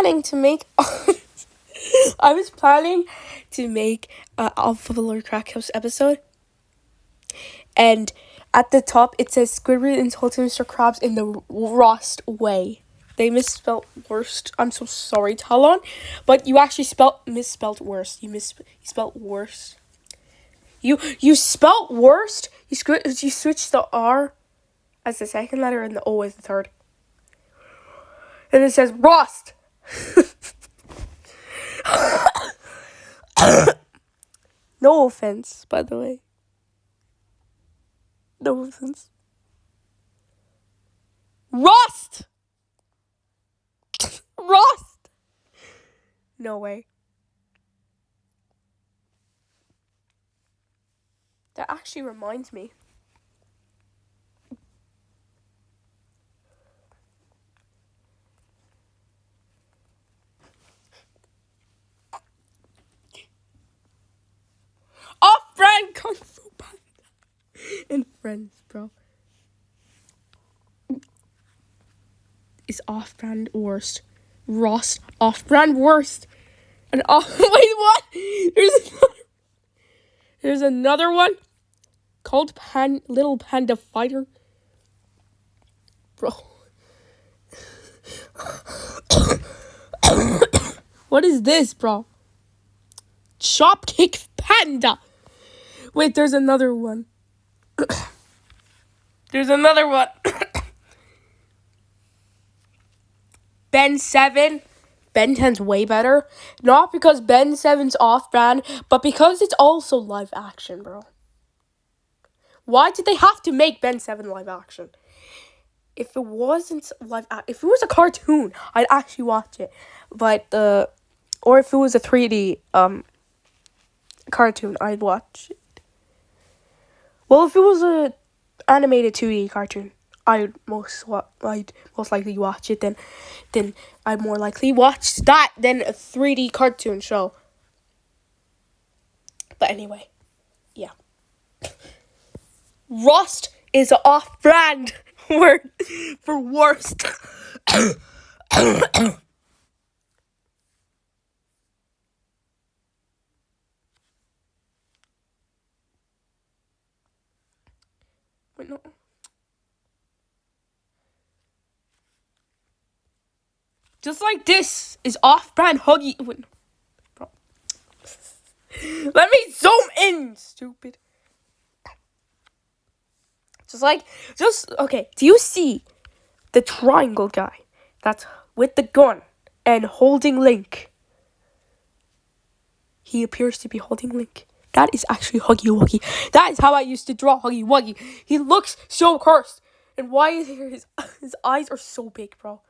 planning to make I was planning to make a Alpha Lord Crack House episode. And at the top it says Squidward insulted Mr. Krabs in the worst way. They misspelled worst. I'm so sorry, Talon. But you actually misspelled worst. You spelled worst. You spelt worst. You switched the R as the second letter and the O as the third. And it says Rost. No offense, by the way. No offense. Rost. Rost. No way. That actually reminds me. Off-brand Kung Fu Panda and Friends, bro. Is off-brand worst. Rost, off-brand worst. And wait, what? There's another one called Little Panda Fighter. Bro. What is this, bro? Shopkick Panda. Wait, there's another one. There's another one. Ben 7. Ben 10's way better. Not because Ben 7's off-brand, but because it's also live action, bro. Why did they have to make Ben 7 live action? If it wasn't if it was a cartoon, I'd actually watch it. But or if it was a 3D cartoon, I'd watch it. Well, if it was a animated 2D cartoon, I'd most likely watch it. Then I'd more likely watch that than a 3D cartoon show. But anyway, yeah. Rust is an off-brand word for worst. Wait, no. Just like this is off-brand Huggy. Wait, no. Bro. Let me zoom in, stupid. Okay, do you see the triangle guy that's with the gun and holding Link? He appears to be holding Link. That is actually Huggy Wuggy. That is how I used to draw Huggy Wuggy. He looks so cursed. And why is his eyes are so big, bro?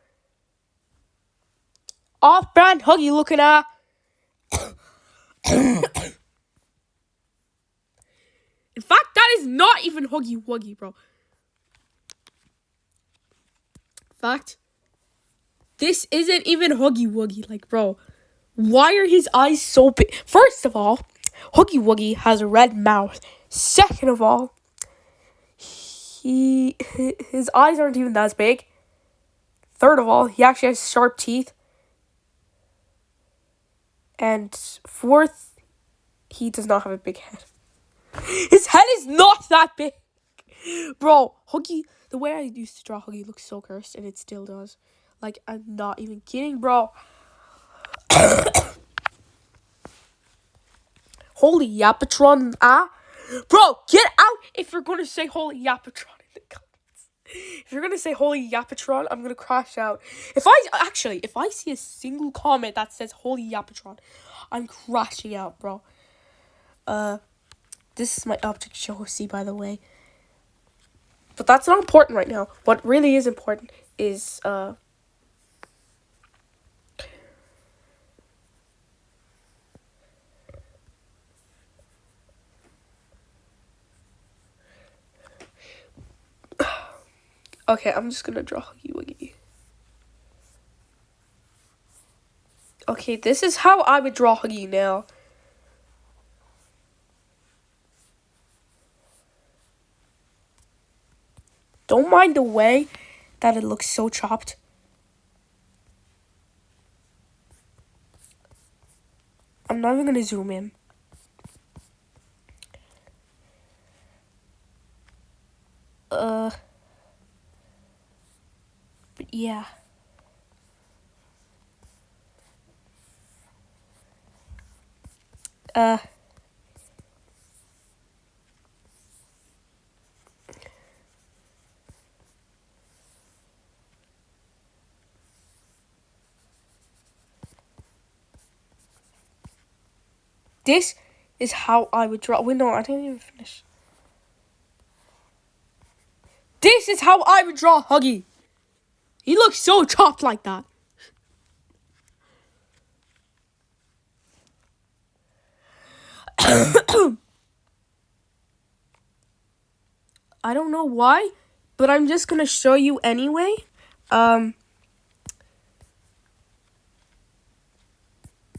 Off-brand Huggy looking at. In fact, that is not even Huggy Wuggy, bro. In fact, this isn't even Huggy Wuggy. Like, bro, why are his eyes so big? First of all, Huggy Wuggy has a red mouth. Second of all, his eyes aren't even that big. Third of all, he actually has sharp teeth. And fourth, he does not have a big head. His head is not that big. Bro, Huggy, the way I used to draw Huggy looks so cursed, and it still does. Like, I'm not even kidding, bro. Holy yapatron, Bro, get out if you're going to say holy yapatron in the comments. If you're going to say holy yapatron, I'm going to crash out. If I see a single comment that says holy yapatron, I'm crashing out, bro. This is my object show, see, by the way. But that's not important right now. What really is important is, okay, I'm just gonna draw Huggy Wuggy. Okay, this is how I would draw Huggy now. Don't mind the way that it looks so chopped. I'm not even gonna zoom in. But yeah. This is how I would draw. Wait, no, I didn't even finish. This is how I would draw Huggy. He looks so chopped like that. I don't know why, but I'm just gonna show you anyway.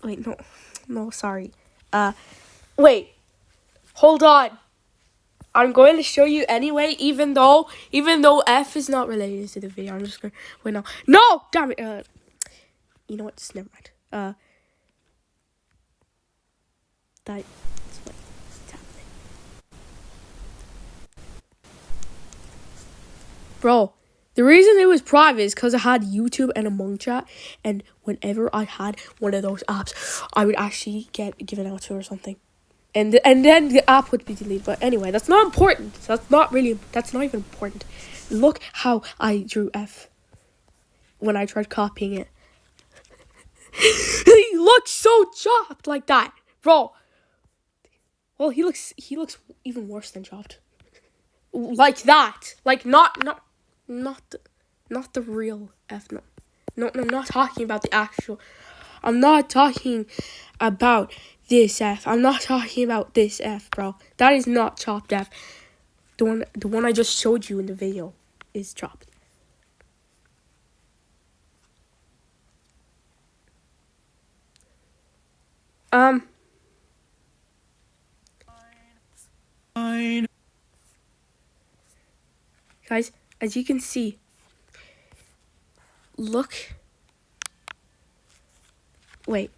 Wait, no, sorry. Wait, hold on. I'm going to show you anyway, even though F is not related to the video. I'm just gonna wait. No, damn it. You know what? Just never mind. That's what's happening, bro. The reason it was private is because I had YouTube and Among Chat, and whenever I had one of those apps, I would actually get given out to or something, and then the app would be deleted. But anyway, that's not important. That's not even important. Look how I drew F when I tried copying it. He looks so chopped like that, bro. Well, he looks even worse than chopped, like that. Like not the real F. No, I'm not talking about the actual. I'm not talking about this F. I'm not talking about this F, bro. That is not chopped F. The one I just showed you in the video is chopped. Guys, as you can see, look. Wait.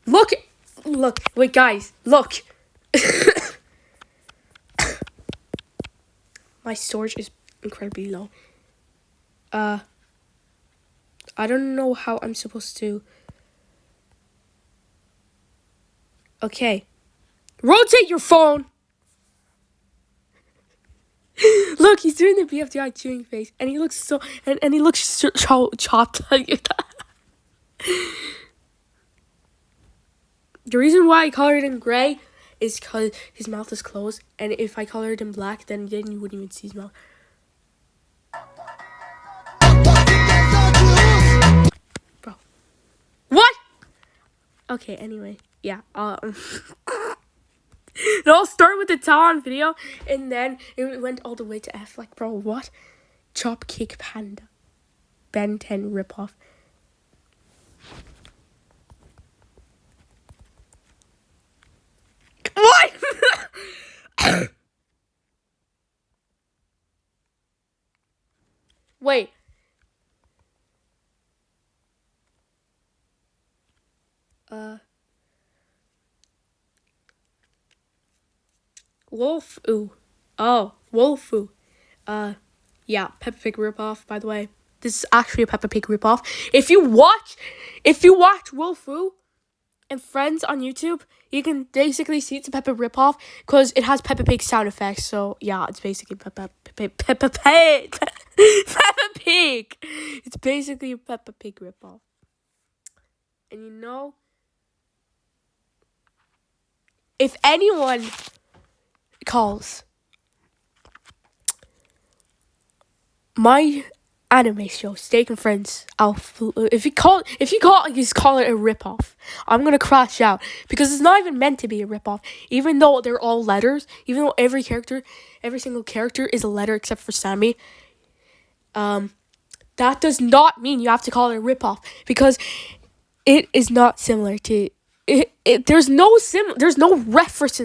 Look. Wait, guys, look. My storage is incredibly low. I don't know how I'm supposed to. Okay. Rotate your phone. Look, he's doing the BFDI chewing face, and he looks so, and he looks so chopped. The reason why I colored him gray is because his mouth is closed, and if I colored him black, then you wouldn't even see his mouth. Bro. What? Okay, anyway. Yeah, it all started with the Talon video, and then it went all the way to F. Like, bro, what? Chop Cake Panda. Ben 10 ripoff. What? Wait. Wolfoo. Oh, Wolfoo. Yeah, Peppa Pig ripoff, by the way. This is actually a Peppa Pig ripoff. If you watch Wolfoo and Friends on YouTube, you can basically see it's a Peppa ripoff because it has Peppa Pig sound effects. So yeah, it's basically Peppa Pig. Peppa Pig. It's basically a Peppa Pig ripoff. And you know, if anyone calls my anime show Steak and Friends, if you call it a ripoff, I'm gonna crash out because it's not even meant to be a ripoff. Even though they're all letters, even though every single character is a letter except for Sammy, that does not mean you have to call it a ripoff because it is not similar to it. There's no reference